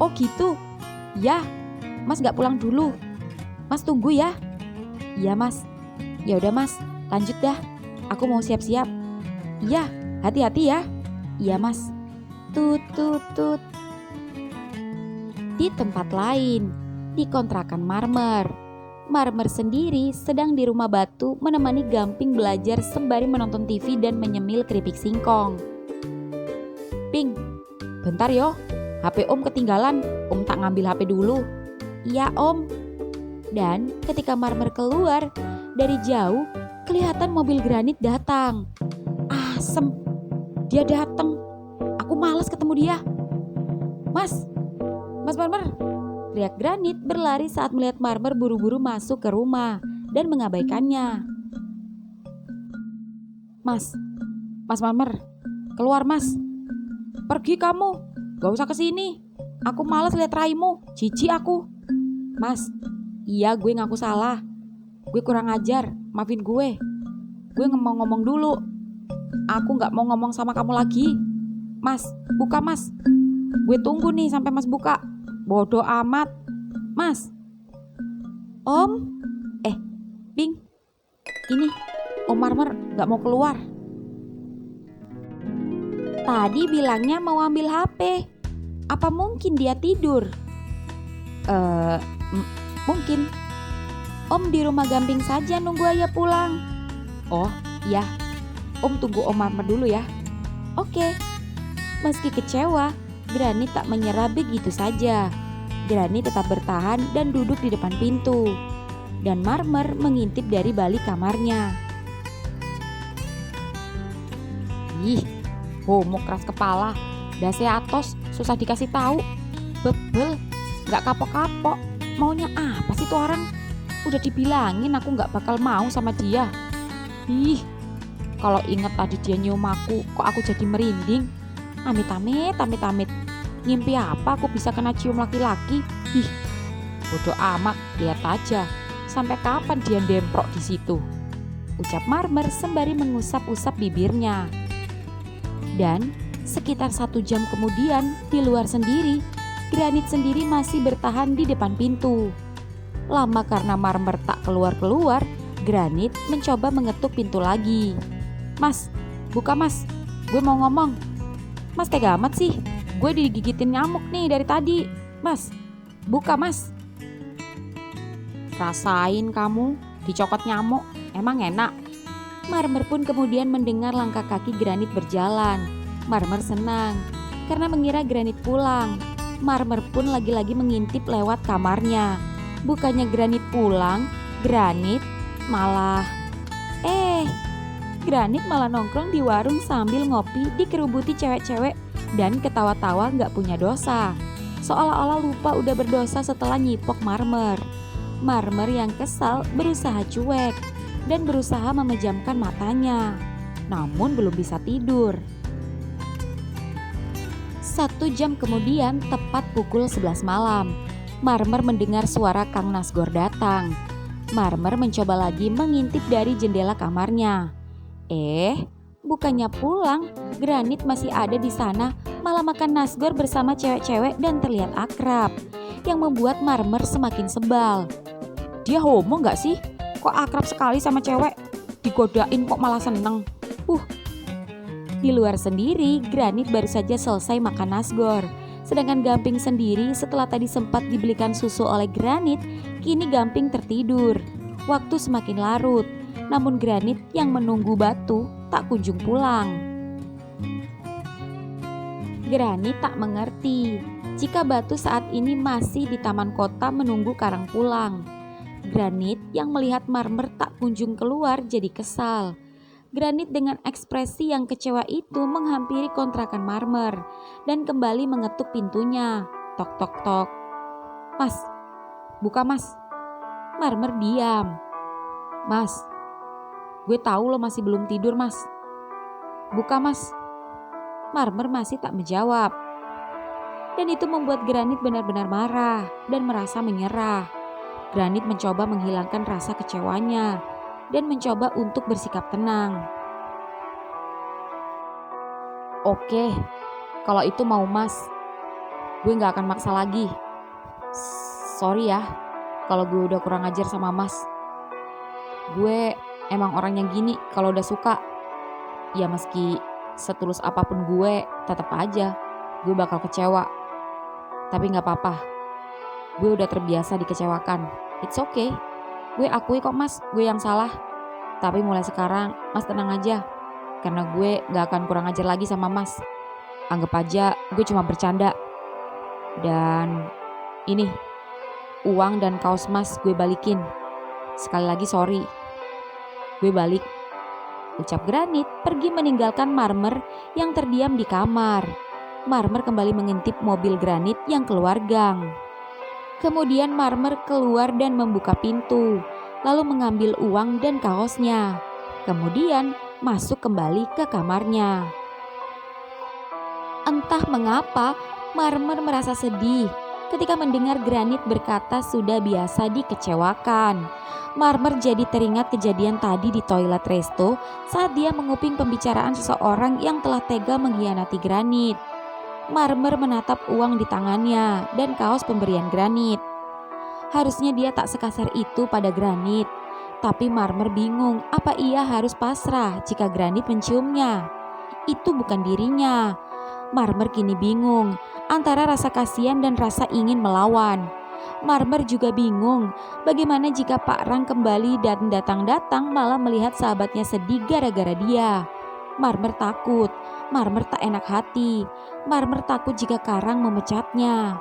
"Oh gitu? Ya, mas gak pulang dulu. Mas tunggu ya." "Iya mas." "Ya udah mas, lanjut dah. Aku mau siap-siap." "Iya, hati-hati ya." "Iya mas." Tut tut tut. Di tempat lain, di kontrakan Marmer. Marmer sendiri sedang di rumah Batu menemani Gamping belajar sembari menonton TV dan menyemil keripik singkong. "Ping, bentar yo, HP om ketinggalan, om tak ngambil HP dulu." "Iya om." Dan ketika Marmer keluar, dari jauh kelihatan mobil granit datang. "Asem, dia datang. Aku malas ketemu dia." Mas Marmer," teriak Granit berlari saat melihat Marmer buru-buru masuk ke rumah dan mengabaikannya. Mas Marmer, keluar mas." "Pergi kamu, gak usah kesini. Aku malas lihat raimu, jijik aku." "Mas, iya gue ngaku salah. Gue kurang ajar, maafin gue. Gue mau ngomong dulu. Aku gak mau ngomong sama kamu lagi. Mas, buka mas. Gue tunggu nih sampai mas buka. Bodoh amat. Mas." "Om, Ping, ini Om Marmer gak mau keluar. Tadi bilangnya mau ambil HP. Apa mungkin dia tidur?" Mungkin. Om di rumah Gamping saja nunggu ayah pulang." "Oh iya, om tunggu Om Marmer dulu ya." "Oke." Meski kecewa, Granit tak menyerah begitu saja. Granit tetap bertahan dan duduk di depan pintu. Dan Marmer mengintip dari balik kamarnya. "Ih, homo keras kepala. Dase atos, susah dikasih tahu. Bebel, gak kapok-kapok. Maunya apa sih tuh orang? Udah dibilangin aku gak bakal mau sama dia. Ih, kalau inget tadi dia nyium aku, kok aku jadi merinding. Amit-amit. Ngimpi apa aku bisa kena cium laki-laki? Ih, bodoh amat, lihat aja. Sampai kapan dia demprok di situ?" ucap Marmer sembari mengusap-usap bibirnya. Dan sekitar 1 jam kemudian, di luar sendiri, Granit sendiri masih bertahan di depan pintu. Lama karena Marmer tak keluar-keluar, Granit mencoba mengetuk pintu lagi. "Mas, buka mas, gue mau ngomong." "Mas tega amat sih, gue digigitin nyamuk nih dari tadi. Mas, buka mas." "Rasain kamu dicokot nyamuk, emang enak?" Marmer pun kemudian mendengar langkah kaki Granit berjalan. Marmer senang karena mengira Granit pulang. Marmer pun lagi-lagi mengintip lewat kamarnya. Bukannya Granit pulang, Granit malah nongkrong di warung sambil ngopi dikerubuti cewek-cewek dan ketawa-tawa gak punya dosa. Seolah-olah lupa udah berdosa setelah nyipok Marmer. Marmer yang kesal berusaha cuek dan berusaha memejamkan matanya, namun belum bisa tidur. 1 jam kemudian, tepat pukul 11 malam, Marmer mendengar suara Kang Nasgor datang. Marmer mencoba lagi mengintip dari jendela kamarnya. Bukannya pulang, Granit masih ada di sana, malah makan nasgor bersama cewek-cewek dan terlihat akrab, yang membuat Marmer semakin sebal. Dia homo gak sih? Kok akrab sekali sama cewek? Digodain kok malah seneng. Di luar sendiri, Granit baru saja selesai makan nasgor. Sedangkan Gamping sendiri setelah tadi sempat dibelikan susu oleh Granit, kini Gamping tertidur. Waktu semakin larut, namun Granit yang menunggu Batu tak kunjung pulang. Granit tak mengerti jika Batu saat ini masih di taman kota menunggu Karang pulang. Granit yang melihat Marmer tak kunjung keluar jadi kesal. Granit dengan ekspresi yang kecewa itu menghampiri kontrakan Marmer dan kembali mengetuk pintunya. Tok tok tok. Mas, buka mas. Marmer diam. Mas, gue tahu lo masih belum tidur mas. Buka mas. Marmer masih tak menjawab. Dan itu membuat Granit benar-benar marah dan merasa menyerah. Granit mencoba menghilangkan rasa kecewanya dan mencoba untuk bersikap tenang. Oke, kalau itu mau mas, gue gak akan maksa lagi. Sorry ya, kalau gue udah kurang ajar sama mas. Gue emang orang yang gini kalau udah suka. Ya meski setulus apapun gue, tetap aja gue bakal kecewa. Tapi gak apa-apa, gue udah terbiasa dikecewakan. It's okay, gue akui kok mas, gue yang salah. Tapi mulai sekarang mas tenang aja, karena gue gak akan kurang ajar lagi sama mas. Anggap aja gue cuma bercanda. Dan ini, uang dan kaos mas gue balikin. Sekali lagi sorry. Gue balik. Ucap Granit pergi meninggalkan Marmer yang terdiam di kamar. Marmer kembali mengintip mobil Granit yang keluar gang. Kemudian Marmer keluar dan membuka pintu, lalu mengambil uang dan kaosnya. Kemudian masuk kembali ke kamarnya. Entah mengapa Marmer merasa sedih ketika mendengar Granit berkata sudah biasa dikecewakan. Marmer jadi teringat kejadian tadi di toilet resto saat dia menguping pembicaraan seseorang yang telah tega mengkhianati Granit. Marmer menatap uang di tangannya dan kaos pemberian Granit. Harusnya dia tak sekasar itu pada Granit, tapi Marmer bingung apa ia harus pasrah jika Granit menciumnya. Itu bukan dirinya. Marmer kini bingung antara rasa kasihan dan rasa ingin melawan. Marmer juga bingung bagaimana jika Pak Rang kembali dan datang-datang malah melihat sahabatnya sedih gara-gara dia. Marmer takut, Marmer tak enak hati, Marmer takut jika Karang memecatnya.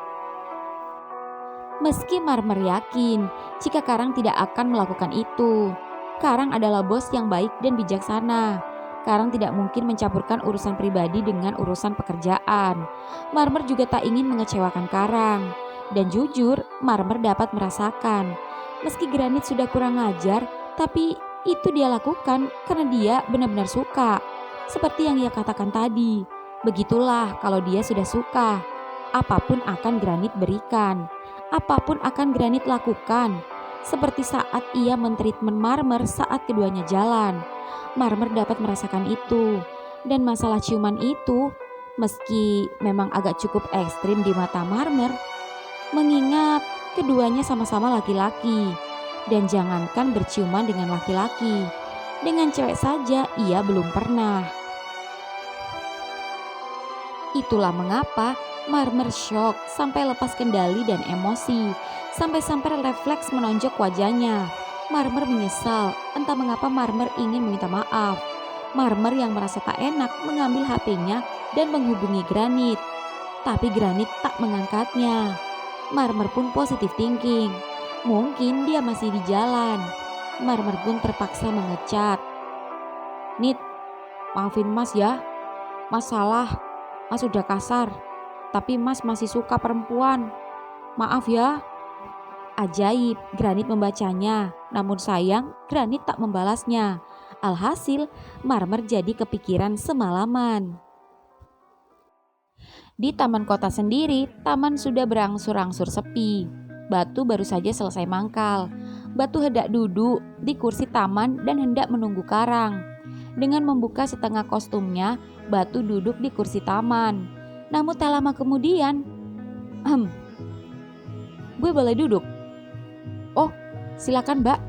Meski Marmer yakin jika Karang tidak akan melakukan itu. Karang adalah bos yang baik dan bijaksana. Karang tidak mungkin mencampurkan urusan pribadi dengan urusan pekerjaan. Marmer juga tak ingin mengecewakan Karang. Dan jujur, Marmer dapat merasakan, meski Granit sudah kurang ajar, tapi itu dia lakukan karena dia benar-benar suka. Seperti yang ia katakan tadi, begitulah kalau dia sudah suka. Apapun akan Granit berikan, apapun akan Granit lakukan. Seperti saat ia mentreatment Marmer saat keduanya jalan. Marmer dapat merasakan itu. Dan masalah ciuman itu, meski memang agak cukup ekstrim di mata Marmer, mengingat keduanya sama-sama laki-laki. Dan jangankan berciuman dengan laki-laki, dengan cewek saja ia belum pernah. Itulah mengapa Marmer shock sampai lepas kendali dan emosi, sampai-sampai refleks menonjok wajahnya. Marmer menyesal, entah mengapa Marmer ingin meminta maaf. Marmer yang merasa tak enak mengambil HP-nya dan menghubungi Granit. Tapi Granit tak mengangkatnya. Marmer pun positive thinking. Mungkin dia masih di jalan. Marmer pun terpaksa mengecat. Nit, maafin mas ya. Mas salah, mas udah kasar. Tapi mas masih suka perempuan. Maaf ya. Ajaib, Granit membacanya. Namun sayang, Granit tak membalasnya. Alhasil, Marmer jadi kepikiran semalaman. Di taman kota sendiri, taman sudah berangsur-angsur sepi. Batu baru saja selesai mangkal. Batu hendak duduk di kursi taman dan hendak menunggu Karang. Dengan membuka setengah kostumnya, Batu duduk di kursi taman. Namun tak lama kemudian, gue boleh duduk? Oh, silakan mbak.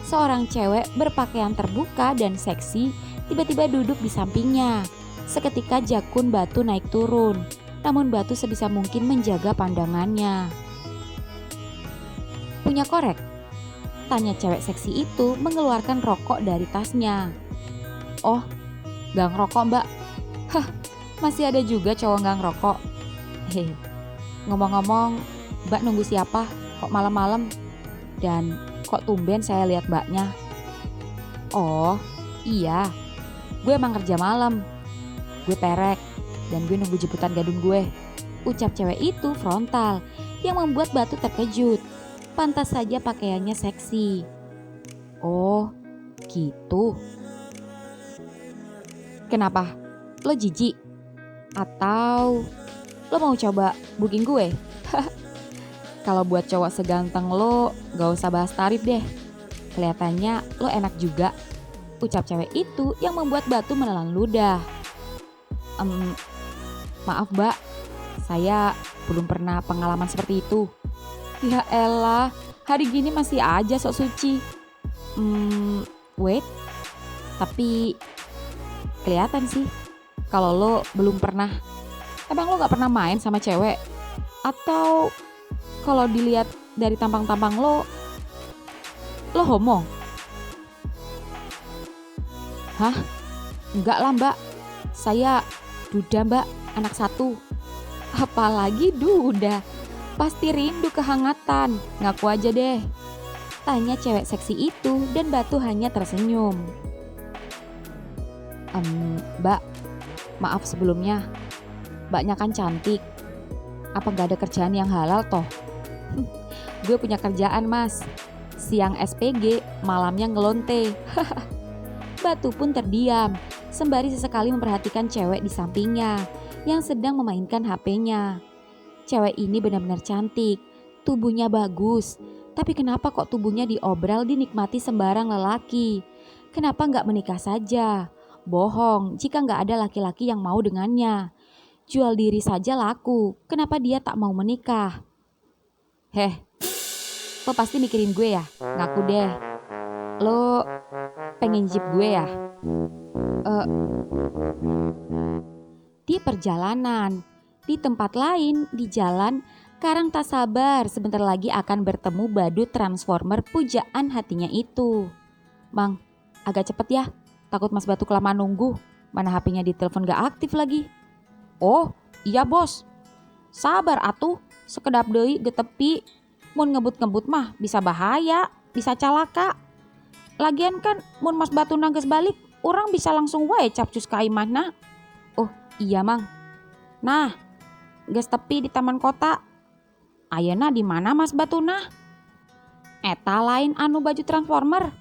Seorang cewek berpakaian terbuka dan seksi tiba-tiba duduk di sampingnya. Seketika jakun Batu naik turun. namun Batu sebisa mungkin menjaga pandangannya. Punya korek? Tanya cewek seksi itu mengeluarkan rokok dari tasnya. Oh, gak ngerokok mbak. Hah, masih ada juga cowok gak ngerokok. Hehe. Ngomong-ngomong, mbak nunggu siapa? Kok malam-malam? Dan kok tumben saya lihat mbaknya? Oh, iya. Gue emang kerja malam. Gue perek dan gue nunggu jemputan gadun gue. Ucap cewek itu frontal yang membuat Batu terkejut. Pantas saja pakaiannya seksi. Oh, gitu. Kenapa? Lo jijik? Atau lo mau coba booking gue? Kalau buat cowok seganteng lo, gak usah bahas tarif deh. Kelihatannya lo enak juga. Ucap cewek itu yang membuat Batu menelan ludah. Maaf mbak, saya belum pernah pengalaman seperti itu. Ya elah, hari gini masih aja sok suci. Wait, tapi kelihatan sih kalau lo belum pernah. Emang lo gak pernah main sama cewek? Atau kalau dilihat dari tampang-tampang lo homo? Hah? Enggak lah mbak, saya duda mbak, anak satu. Apalagi duda, pasti rindu kehangatan, ngaku aja deh. Tanya cewek seksi itu dan Batu hanya tersenyum. Mbak, maaf sebelumnya, mbaknya kan cantik. Apa gak ada kerjaan yang halal toh? Gue punya kerjaan mas, siang SPG, malamnya ngelonte. Batu pun terdiam, sembari sesekali memperhatikan cewek di sampingnya yang sedang memainkan HP-nya. Cewek ini benar-benar cantik, tubuhnya bagus. Tapi kenapa kok tubuhnya diobral dinikmati sembarang lelaki? Kenapa gak menikah saja? Bohong jika gak ada laki-laki yang mau dengannya. Jual diri saja laku, kenapa dia tak mau menikah? Heh, lo pasti mikirin gue ya? Ngaku deh. Lo pengen jeep gue ya? Di perjalanan, di tempat lain, di jalan, Karang tak sabar sebentar lagi akan bertemu badut transformer pujaan hatinya itu. Mang, agak cepet ya, takut Mas Batu kelamaan nunggu. Mana HP-nya di telepon gak aktif lagi. Oh, iya bos. Sabar atuh, sekedap deui getepi. Mun ngebut-ngebut mah bisa bahaya, bisa calaka. Lagian kan mun Mas Batu nangges balik, orang bisa langsung wae capcus ka imahna. Oh, iya mang. Nah, geus tepi di taman kota. Ayeuna di mana Mas Batuna? Eta lain anu baju transformer,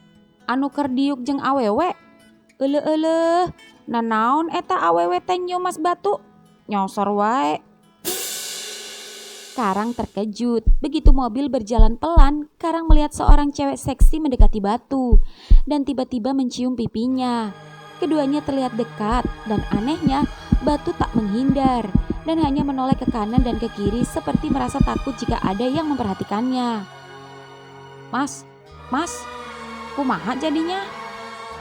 anu keur diuk jeung awewe. Euleuh, nanaon eta awewe teh nyium Mas Batu? Nyosor wae. Karang terkejut. Begitu mobil berjalan pelan, Karang melihat seorang cewek seksi mendekati Batu dan tiba-tiba mencium pipinya. Keduanya terlihat dekat dan anehnya Batu tak menghindar dan hanya menoleh ke kanan dan ke kiri seperti merasa takut jika ada yang memperhatikannya. Mas, kumaha jadinya?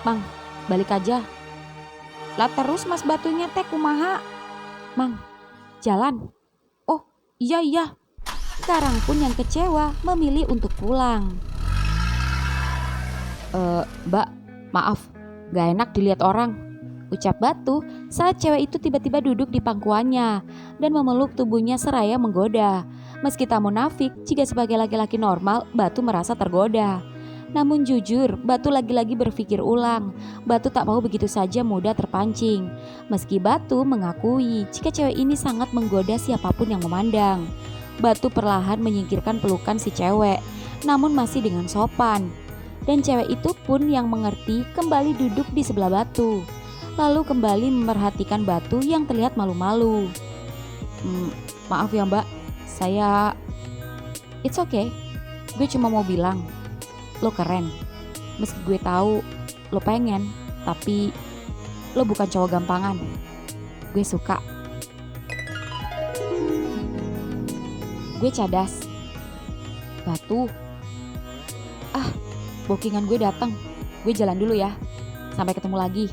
Mang, balik aja. Lah terus Mas Batunya teh kumaha? Mang, jalan. Oh, iya. Karang pun yang kecewa memilih untuk pulang. Mbak, maaf, gak enak dilihat orang. Ucap Batu saat cewek itu tiba-tiba duduk di pangkuannya dan memeluk tubuhnya seraya menggoda. Meski tak munafik, jika sebagai laki-laki normal, Batu merasa tergoda. Namun jujur, Batu lagi-lagi berpikir ulang. Batu tak mau begitu saja mudah terpancing. Meski Batu mengakui jika cewek ini sangat menggoda siapapun yang memandang. Batu perlahan menyingkirkan pelukan si cewek, namun masih dengan sopan. Dan cewek itu pun yang mengerti kembali duduk di sebelah Batu. Lalu kembali memerhatikan Batu yang terlihat malu-malu. Maaf ya mbak, saya... It's okay, gue cuma mau bilang, lo keren. Meski gue tahu lo pengen, tapi lo bukan cowok gampangan. Gue suka. Gue cadas. Batu. Bookingan gue datang. Gue jalan dulu ya. Sampai ketemu lagi,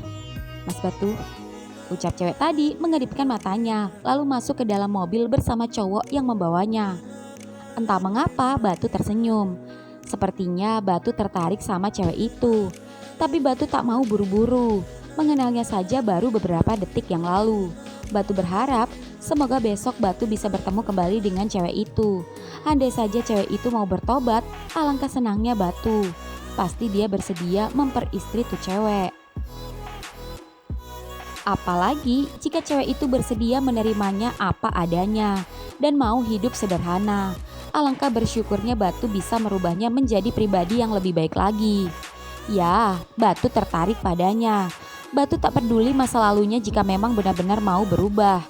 Mas Batu. ucap cewek tadi mengedipkan matanya, lalu masuk ke dalam mobil bersama cowok yang membawanya. Entah mengapa Batu tersenyum. Sepertinya Batu tertarik sama cewek itu. Tapi Batu tak mau buru-buru. Mengenalnya saja baru beberapa detik yang lalu. Batu berharap semoga besok Batu bisa bertemu kembali dengan cewek itu. Andai saja cewek itu mau bertobat, alangkah senangnya Batu. Pasti dia bersedia memperistri tuh cewek. Apalagi jika cewek itu bersedia menerimanya apa adanya dan mau hidup sederhana. Alangkah bersyukurnya Batu bisa merubahnya menjadi pribadi yang lebih baik lagi. Ya, Batu tertarik padanya. Batu tak peduli masa lalunya jika memang benar-benar mau berubah.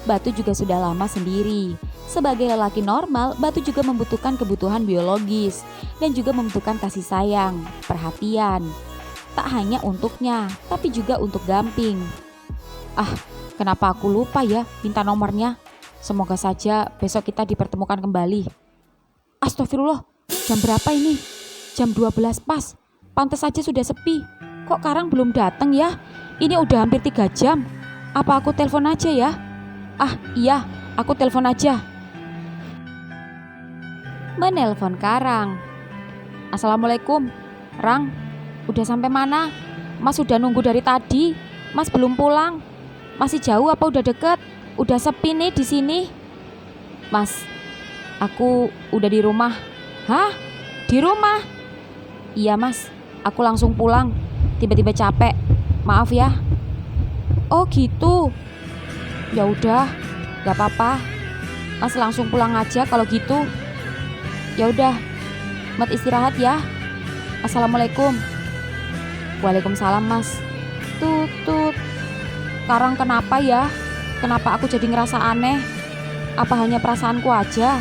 Batu juga sudah lama sendiri. Sebagai lelaki normal, Batu juga membutuhkan kebutuhan biologis dan juga membutuhkan kasih sayang, perhatian. Tak hanya untuknya, tapi juga untuk Gamping. Ah, kenapa aku lupa ya minta nomornya? Semoga saja besok kita dipertemukan kembali. Astagfirullah, jam berapa ini? Jam 12 pas. Pantes saja sudah sepi. Kok Karang belum datang ya? Ini udah hampir 3 jam. Apa aku telepon aja ya? Ah iya, aku telepon aja. Menelpon Karang. Assalamualaikum, Rang. Udah sampai mana? Mas udah nunggu dari tadi. Mas belum pulang. Masih jauh apa udah deket? Udah sepi nih di sini. Mas, aku udah di rumah. Hah? Di rumah? Iya mas, aku langsung pulang. Tiba-tiba capek. Maaf ya. Oh gitu. Ya udah, gak apa-apa. Mas langsung pulang aja kalau gitu. Ya udah, Mat istirahat ya. Assalamualaikum. Waalaikumsalam mas. Tutut. Karang kenapa ya? Kenapa aku jadi ngerasa aneh? Apa hanya perasaanku aja?